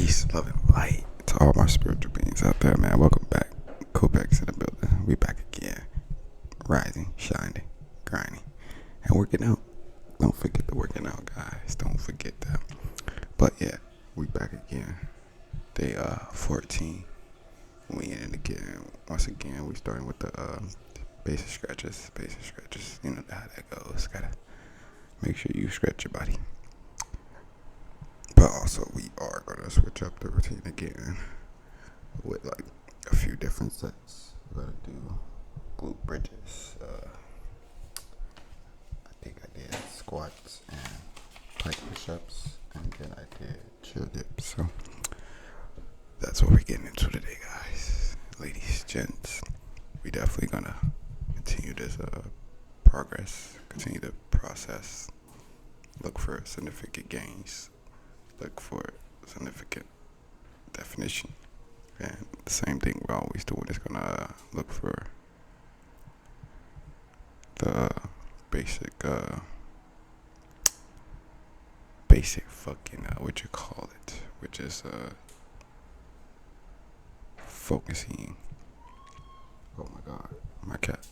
Peace, love, and light to all my spiritual beings out there, man. Welcome back. Kopex in the building. We back again. Rising, shining, grinding, and working out. Don't forget the working out, guys. Don't forget that. But yeah, we back again. Day 14. We in it again. Once again, we starting with the basic stretches. You know how that goes. Gotta make sure you stretch your body. But also, we are going to switch up the routine again with like a few different sets. We're going to do glute bridges. I think I did squats and pike push-ups, and then I did chill dips. So that's what we're getting into today, guys. Ladies, gents, we definitely going to continue this progress, continue the process, look for significant gains. Look for significant definition, and the same thing we're always doing is gonna look for the basic fucking what you call it, which is focusing. Oh my god, my cat!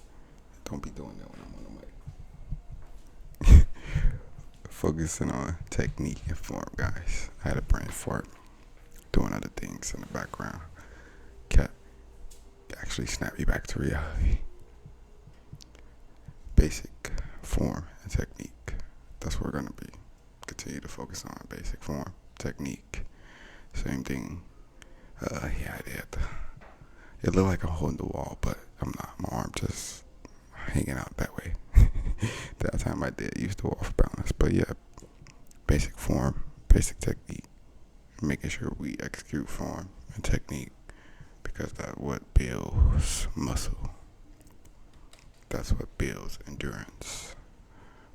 Don't be doing that when I'm on the mic. Focusing on technique and form, guys. I had a brain fart doing other things in the background. Cat actually snapped me back to reality. Basic form and technique. That's what we're gonna be. Continue to focus on basic form, technique. Same thing. Yeah, I did. It looked like I'm holding the wall, but I'm not. My arm just hanging out that way. That time I did use the wall for balance. But yeah, basic form, basic technique, making sure we execute form and technique, because that's what builds muscle. That's what builds endurance.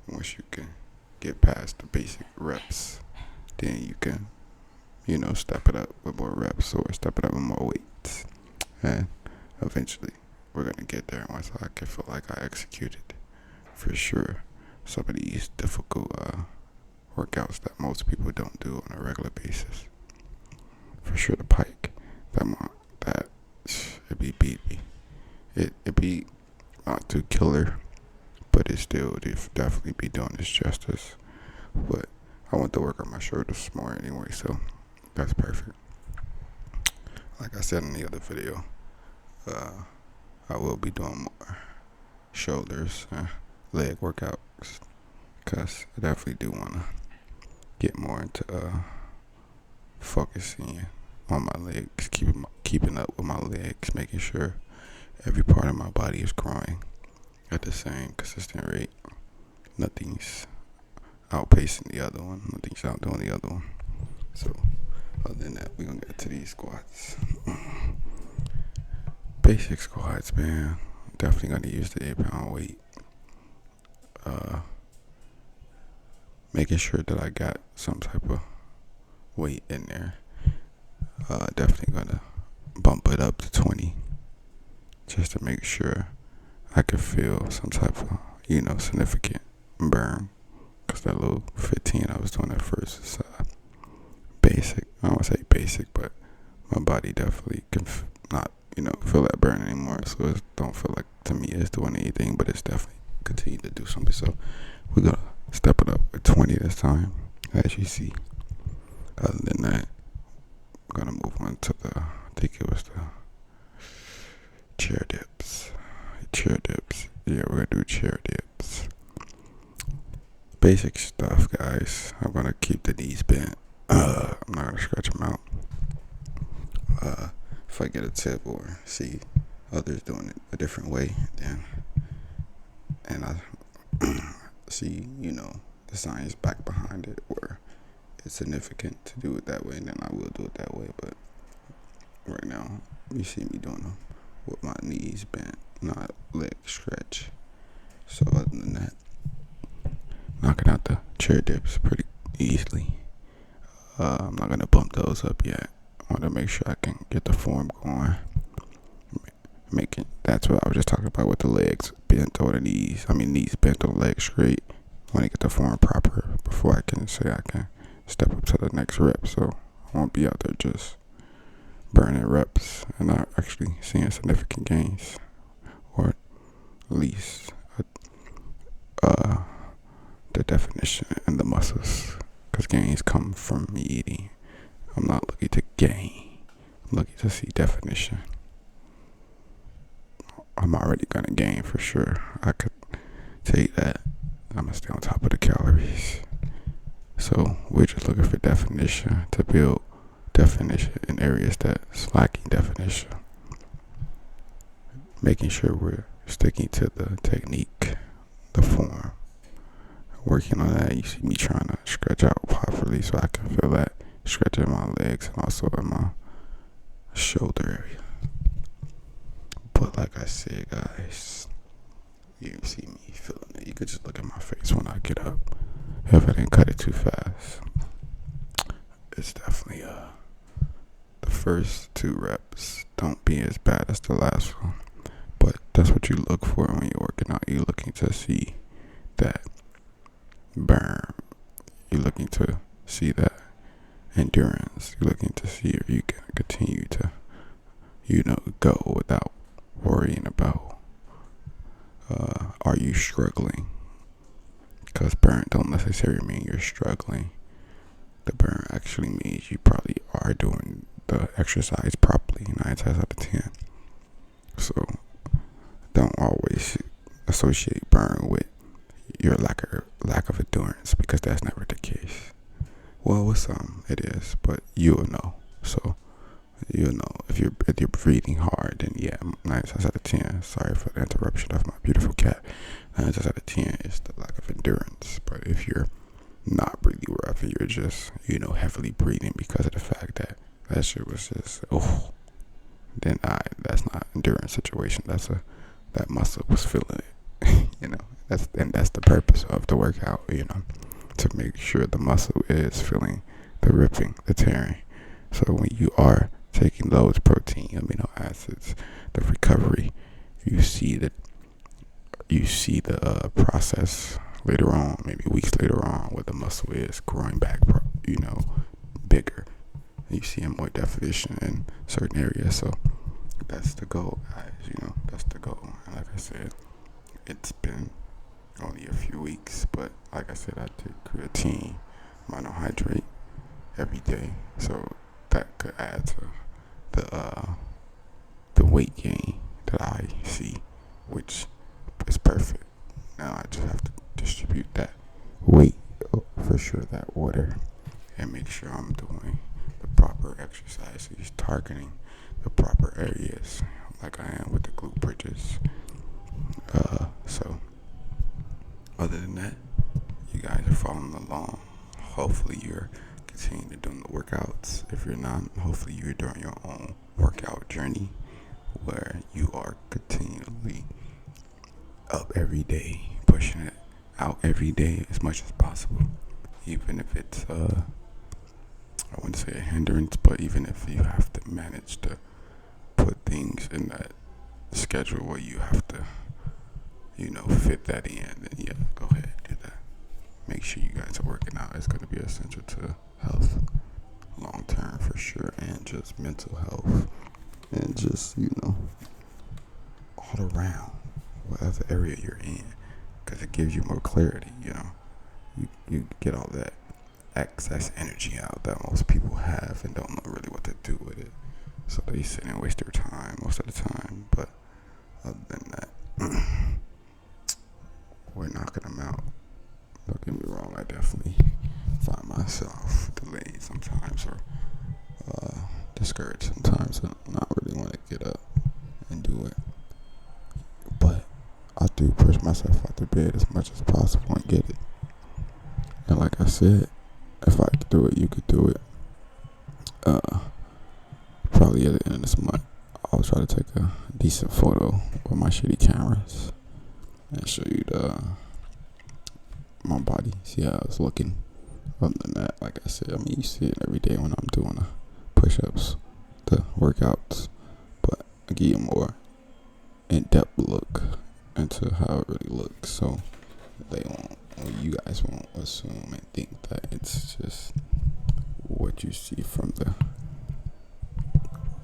Once you can get past the basic reps, then you can, step it up with more reps or step it up with more weights. And eventually we're going to get there once I can feel like I executed. For sure, some of these difficult workouts that most people don't do on a regular basis. For sure, the pike, that it be beat me. It be not too killer, but it still definitely be doing its justice. But I want to work on my shoulders more anyway, so that's perfect. Like I said in the other video, I will be doing more shoulders. Leg workouts, because I definitely do want to get more into focusing on my legs, keeping up with my legs, making sure every part of my body is growing at the same consistent rate. Nothing's outpacing the other one, nothing's outdoing the other one. So other than that, we're gonna get to these squats. Basic squats, man. Definitely gonna use the 8-pound weight. Making sure that I got some type of weight in there. Definitely gonna bump it up to 20, just to make sure I can feel some type of, significant burn. Cause that little 15 I was doing at first is basic. I don't want to say basic, but my body definitely can not, feel that burn anymore. So it don't feel like to me it's doing anything, but it's definitely continue to do something. So we're gonna step it up with 20 this time, as you see. Other than that, we're gonna move on to I think it was the chair dips. Yeah, we're gonna do chair dips. Basic stuff, guys. I'm gonna keep the knees bent. I'm not gonna stretch them out. If I get a tip or see others doing it a different way, then and I see, the science back behind it, where it's significant to do it that way, then I will do it that way. But right now, you see me doing them with my knees bent, not leg stretch. So other than that, knocking out the chair dips pretty easily. I'm not gonna bump those up yet. I want to make sure I can get the form going. That's what I was just talking about with the legs bent or the knees. Knees bent or legs straight. I want to get the form proper before I can say I can step up to the next rep. So I won't be out there just burning reps and not actually seeing significant gains, or at least the definition and the muscles, because gains come from me eating. I'm not looking to gain, I'm looking to see definition. I'm already gonna gain for sure, I could tell you that. I'm gonna stay on top of the calories. So we're just looking for definition, to build definition in areas that's lacking definition. Making sure we're sticking to the technique, the form. Working on that, you see me trying to stretch out properly so I can feel that stretch in my legs and also in my shoulder area. But like I said, guys, you see me feeling it. You could just look at my face when I get up. If I didn't cut it too fast, it's definitely the first 2 reps don't be as bad as the last one. But that's what you look for when you're working out. You're looking to see that burn. You're looking to see that endurance. You're looking to see if you can continue to, go without worrying about are you struggling? Because burn don't necessarily mean you're struggling. The burn actually means you probably are doing the exercise properly 9 times out of 10. So don't always associate burn with your lack of endurance, because that's never the case. Well, with some it is, but you'll know. So you'll know if you're breathing hard, then yeah, 9 times out of 10. Sorry for the interruption of my beautiful cat. 9 times out of 10 is the lack of endurance. But if you're not breathing rough and you're just heavily breathing because of the fact that shit was just then that's not endurance situation. That muscle was feeling it. That's the purpose of the workout, to make sure the muscle is feeling the ripping, the tearing. So when you are taking those protein amino acids, the recovery, you see the process later on, maybe weeks later on, where the muscle is growing back, bigger. You see more definition in certain areas. So that's the goal, guys. That's the goal. And like I said, it's been only a few weeks, but like I said, I take creatine, monohydrate every day, so that could add to the weight gain that I see, which is perfect. Now I just have to distribute that weight for sure, that water, and make sure I'm doing the proper exercises, targeting the proper areas, like I am with the glute bridges. So other than that, you guys are following along. Hopefully you're continuing to do the workouts. If you're not, hopefully you're doing your own workout journey where you are continually up every day, pushing it out every day as much as possible, even if it's I wouldn't say a hindrance, but even if you have to manage to put things in that schedule where you have to fit that in, then yeah, go ahead, do that. Make sure you guys are working out. It's going to be essential to health long term for sure, and just mental health, and just all around whatever area you're in, because it gives you more clarity. You get all that excess energy out that most people have and don't know really what to do with it, so they sit and waste their time most of the time. But other than that, we're knocking them out. Don't get me wrong, I definitely find myself delayed sometimes, or discouraged sometimes, and not really want to get up and do it. But I do push myself out the bed as much as possible and get it. And like I said, if I could do it, you could do it. Probably at the end of this month, I'll try to take a decent photo with my shitty cameras and show you my body, see how it's looking. Other than that, like I said, you see it every day when I'm doing the push-ups, the workouts, but I give you a more in-depth look into how it really looks, so you guys won't assume and think that it's just what you see from the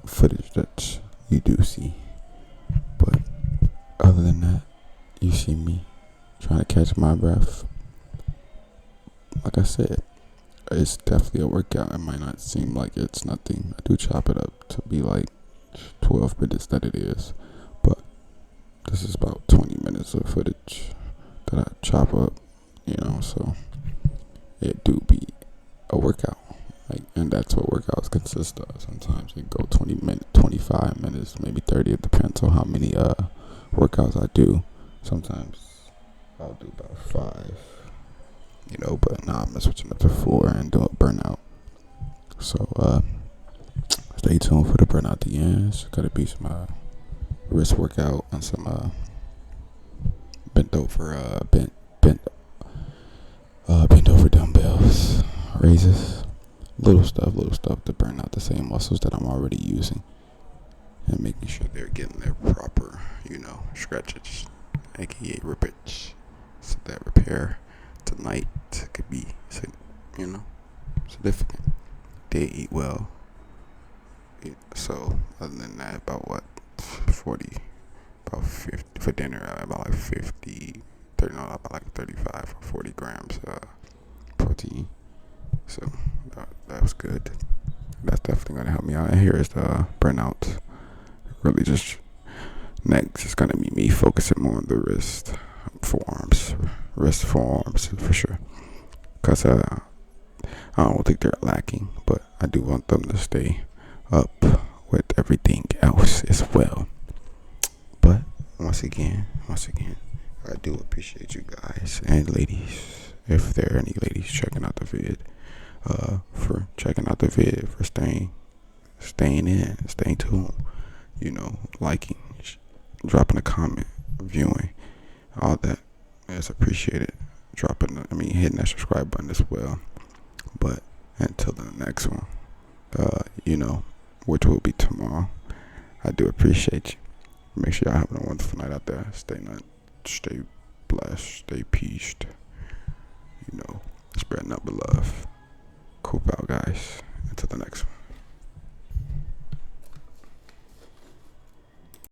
footage that you do see. But other than that, you see me trying to catch my breath. Like I said, it's definitely a workout. It might not seem like it's nothing. I do chop it up to be like 12 minutes that it is, but this is about 20 minutes of footage that I chop up, so it do be a workout. And that's what workouts consist of. Sometimes they go 20 minutes, 25 minutes, maybe 30. It depends on how many workouts I do. Sometimes I'll do about 5, but now I'm switching up to 4 and doing burnout. So stay tuned for the burnout at the end. It's gonna be some wrist workout and some bent over dumbbells, raises, little stuff to burn out the same muscles that I'm already using, and making sure they're getting their proper, stretches, aka rippage, so that repair tonight could be, significant. They eat well. So other than that, about 50 for dinner. About like 50, 30, no, about like 35 or 40 grams protein. So that was good. That's definitely gonna help me out. And here is the burnout. Really, just next is gonna be me focusing more on the wrist, forearms for sure. Cause I don't think they're lacking, but I do want them to stay up with everything else as well. But once again, I do appreciate you guys and ladies, if there are any ladies checking out the vid, for checking out the vid, for staying tuned, liking, dropping a comment, viewing, all that is appreciated. Hitting that subscribe button as well. But until the next one, which will be tomorrow, I do appreciate you. Make sure y'all having a wonderful night out there. Stay blessed, stay peaced. Spreading up the love. Coop out, guys. Until the next one.